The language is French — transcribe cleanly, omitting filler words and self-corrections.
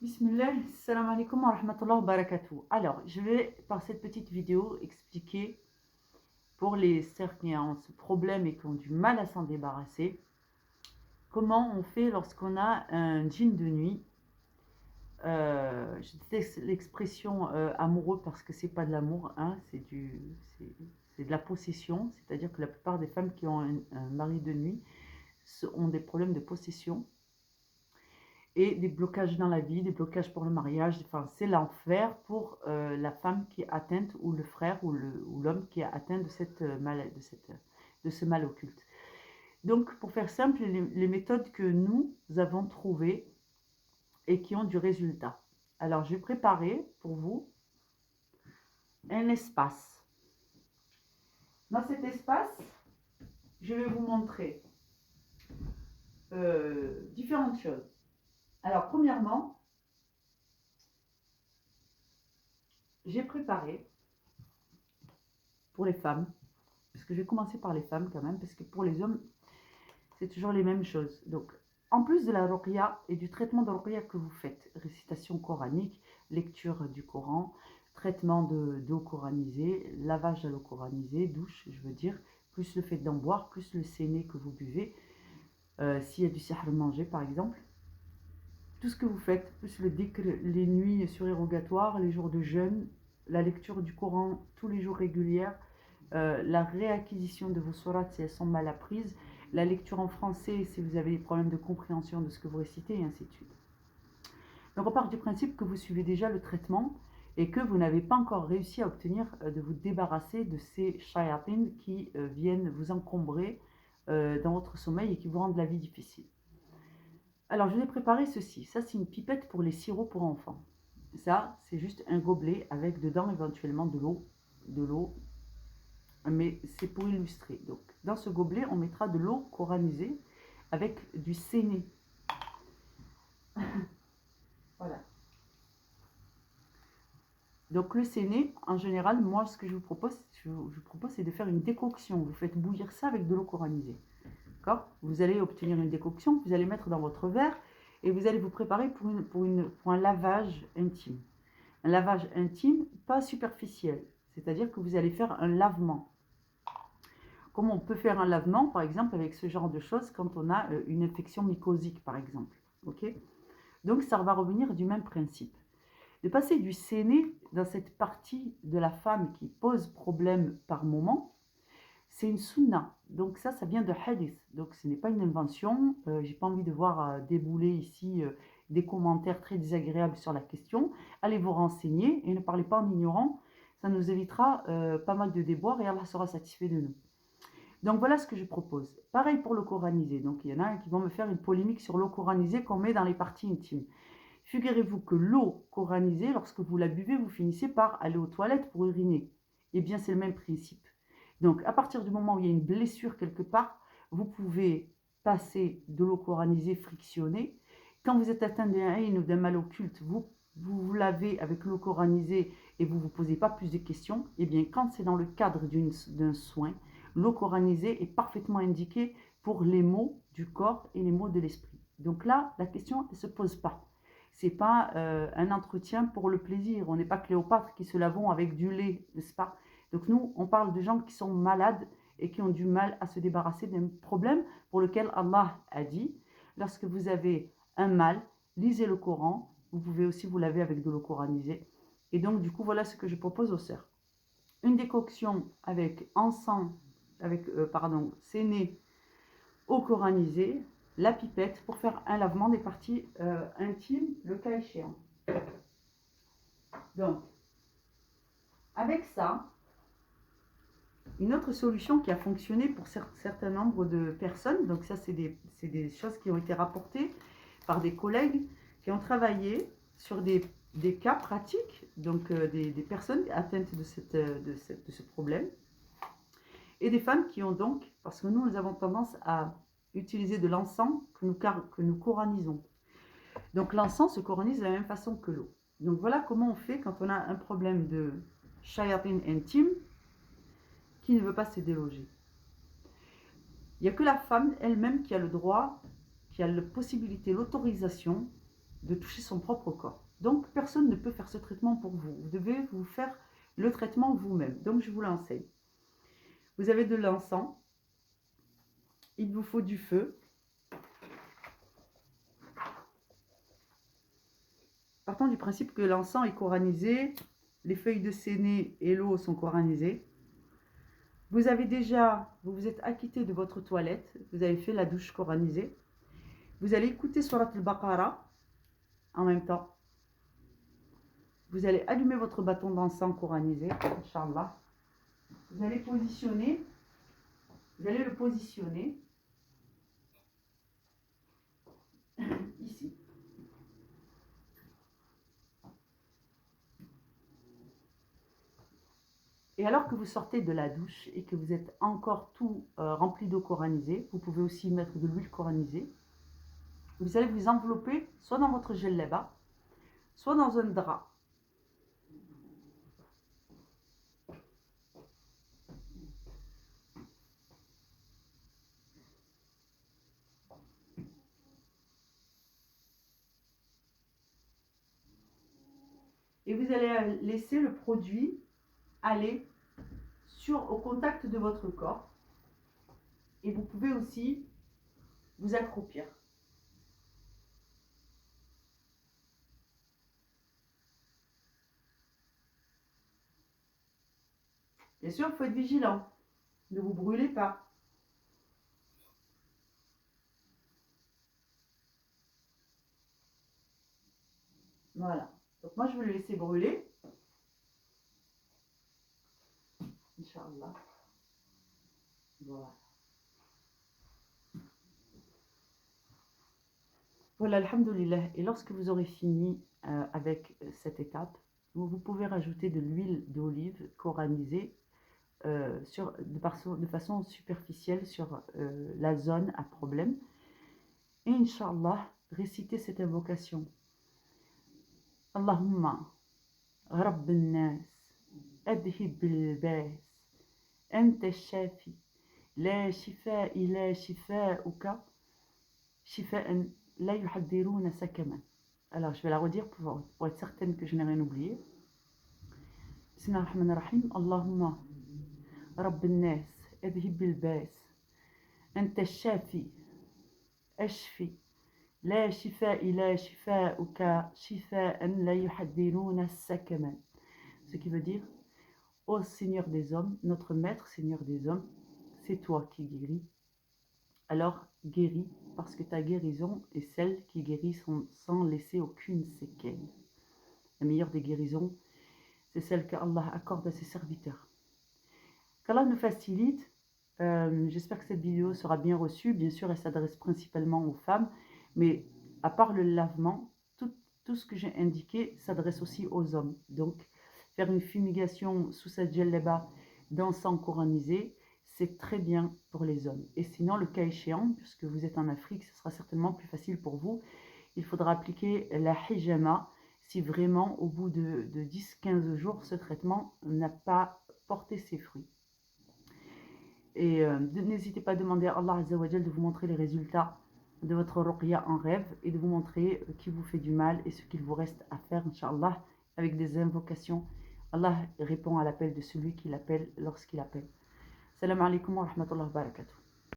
Bismillah, salam alaikum wa rahmatullah wa barakatuh. Alors, je vais par cette petite vidéo expliquer pour les sœurs qui ont ce problème et qui ont du mal à s'en débarrasser, comment on fait lorsqu'on a un djinn de nuit. Je déteste l'expression amoureux parce que c'est pas de l'amour, hein, c'est de la possession, c'est-à-dire que la plupart des femmes qui ont un mari de nuit ont des problèmes de possession et des blocages dans la vie, des blocages pour le mariage. Enfin, c'est l'enfer pour la femme qui est atteinte ou le frère ou l'homme qui est atteint de, de ce mal occulte. Donc, pour faire simple, les méthodes que nous avons trouvées et qui ont du résultat. Alors, j'ai préparé pour vous un espace. Dans cet espace, je vais vous montrer différentes choses. Alors, premièrement, j'ai préparé pour les femmes, parce que je vais commencer par les femmes quand même, parce que pour les hommes, c'est toujours les mêmes choses. Donc, en plus de la ruqya et du traitement de ruqya que vous faites, récitation coranique, lecture du Coran, traitement d'eau coranisée, lavage de l'eau coranisée, douche, je veux dire, plus le fait d'en boire, plus le séné que vous buvez, s'il y a du sihr mangé par exemple, tout ce que vous faites, plus le dhikr, les nuits surérogatoires, les jours de jeûne, la lecture du Coran tous les jours régulière, la réacquisition de vos sourates si elles sont mal apprises, la lecture en français si vous avez des problèmes de compréhension de ce que vous récitez, et ainsi de suite. Donc on part du principe que vous suivez déjà le traitement et que vous n'avez pas encore réussi à obtenir de vous débarrasser de ces shayatin qui viennent vous encombrer dans votre sommeil et qui vous rendent la vie difficile. Alors je vais préparer ceci. Ça c'est une pipette pour les sirops pour enfants. Ça c'est juste un gobelet avec dedans éventuellement de l'eau, mais c'est pour illustrer. Donc dans ce gobelet on mettra de l'eau coranisée avec du séné. Voilà. Donc le séné, en général, moi ce que je vous propose, c'est de faire une décoction. Vous faites bouillir ça avec de l'eau coranisée. D'accord ? Vous allez obtenir une décoction, vous allez mettre dans votre verre et vous allez vous préparer pour un lavage intime. Un lavage intime, pas superficiel. C'est-à-dire que vous allez faire un lavement. Comme on peut faire un lavement, par exemple, avec ce genre de choses quand on a une infection mycosique, par exemple. Ok ? Donc ça va revenir du même principe. De passer du séné dans cette partie de la femme qui pose problème par moment, c'est une sunna. Donc ça vient de hadith. Donc ce n'est pas une invention. J'ai pas envie de voir débouler ici des commentaires très désagréables sur la question. Allez vous renseigner et ne parlez pas en ignorant. Ça nous évitera pas mal de déboires et Allah sera satisfait de nous. Donc voilà ce que je propose. Pareil pour le coranisé. Donc il y en a qui vont me faire une polémique sur l'eau coranisée qu'on met dans les parties intimes. Figurez-vous que l'eau coranisée, lorsque vous la buvez, vous finissez par aller aux toilettes pour uriner. Eh bien, c'est le même principe. Donc, à partir du moment où il y a une blessure quelque part, vous pouvez passer de l'eau coranisée frictionnée. Quand vous êtes atteint d'un haïn ou d'un mal occulte, vous lavez avec l'eau coranisée et vous ne vous posez pas plus de questions. Eh bien, quand c'est dans le cadre d'un soin, l'eau coranisée est parfaitement indiquée pour les maux du corps et les maux de l'esprit. Donc là, la question ne se pose pas. C'est pas un entretien pour le plaisir. On n'est pas Cléopâtre qui se lavons avec du lait, n'est-ce pas? Donc nous, on parle de gens qui sont malades et qui ont du mal à se débarrasser d'un problème pour lequel Allah a dit, lorsque vous avez un mal, lisez le Coran. Vous pouvez aussi vous laver avec de l'eau coranisée. Et donc, du coup, voilà ce que je propose aux sœurs. Une décoction avec encens, séné, eau coranisée, la pipette pour faire un lavement des parties intimes, le cas échéant. Donc, avec ça, une autre solution qui a fonctionné pour certain nombre de personnes, donc ça c'est des choses qui ont été rapportées par des collègues qui ont travaillé sur des cas pratiques, donc des personnes atteintes de ce problème, et des femmes qui ont donc, parce que nous avons tendance à utiliser de l'encens que nous coranisons. Donc l'encens se coranise de la même façon que l'eau. Donc voilà comment on fait quand on a un problème de shayatin intime qui ne veut pas se déloger. Il n'y a que la femme elle-même qui a le droit, qui a la possibilité, l'autorisation de toucher son propre corps. Donc, personne ne peut faire ce traitement pour vous. Vous devez vous faire le traitement vous-même. Donc, je vous l'enseigne. Vous avez de l'encens. Il vous faut du feu. Partons du principe que l'encens est coranisé, les feuilles de séné et l'eau sont coranisées. Vous avez déjà, vous vous êtes acquitté de votre toilette, vous avez fait la douche coranisée. Vous allez écouter Surat al-Baqarah en même temps. Vous allez allumer votre bâton d'encens coranisé, Inch'Allah. Vous allez le positionner ici. Et alors que vous sortez de la douche et que vous êtes encore tout rempli d'eau coranisée, vous pouvez aussi mettre de l'huile coranisée. Vous allez vous envelopper soit dans votre djellaba, soit dans un drap. Et vous allez laisser le produit aller au contact de votre corps. Et vous pouvez aussi vous accroupir. Bien sûr, il faut être vigilant. Ne vous brûlez pas. Voilà. Donc moi, je vais le laisser brûler. Inch'Allah. Voilà. Voilà, alhamdoulilah. Et lorsque vous aurez fini avec cette étape, vous pouvez rajouter de l'huile d'olive coranisée de façon superficielle sur la zone à problème. Et Inch'Allah, récitez cette invocation. Allahumma, Rabb al-Nas, adhib al-Bas, anta shafi, la shifa ila shifa'uka, shifa'an la yuhaddiruna sakaman. Alors, je vais la redire pour être certaine que je n'ai rien oublié. Bismillahirrahmanirrahim. Allahumma, Rabb al-Nas, adhib al-Bas, anta shafi, ashfi. لا شفاء لا شفاءك شفاء لا يحذرون سقما. Ce qui veut dire, ô Seigneur des hommes, notre Maître Seigneur des hommes, c'est toi qui guéris. Alors guéris, parce que ta guérison est celle qui guérit sans laisser aucune séquelle. La meilleure des guérisons, c'est celle qu'Allah accorde à ses serviteurs. Qu'Allah nous facilite. J'espère que cette vidéo sera bien reçue. Bien sûr, elle s'adresse principalement aux femmes. Mais à part le lavement, tout ce que j'ai indiqué s'adresse aussi aux hommes. Donc, faire une fumigation sous sa djellaba d'encens coranisé, c'est très bien pour les hommes. Et sinon, le cas échéant, puisque vous êtes en Afrique, ce sera certainement plus facile pour vous. Il faudra appliquer la hijama si vraiment, au bout de 10-15 jours, ce traitement n'a pas porté ses fruits. Et n'hésitez pas à demander à Allah Azza wa Jal de vous montrer les résultats de votre ruqya en rêve et de vous montrer qui vous fait du mal et ce qu'il vous reste à faire, Inch'Allah, avec des invocations. Allah répond à l'appel de celui qui l'appelle lorsqu'il appelle. Salam alaikum wa rahmatullahi wa barakatuh.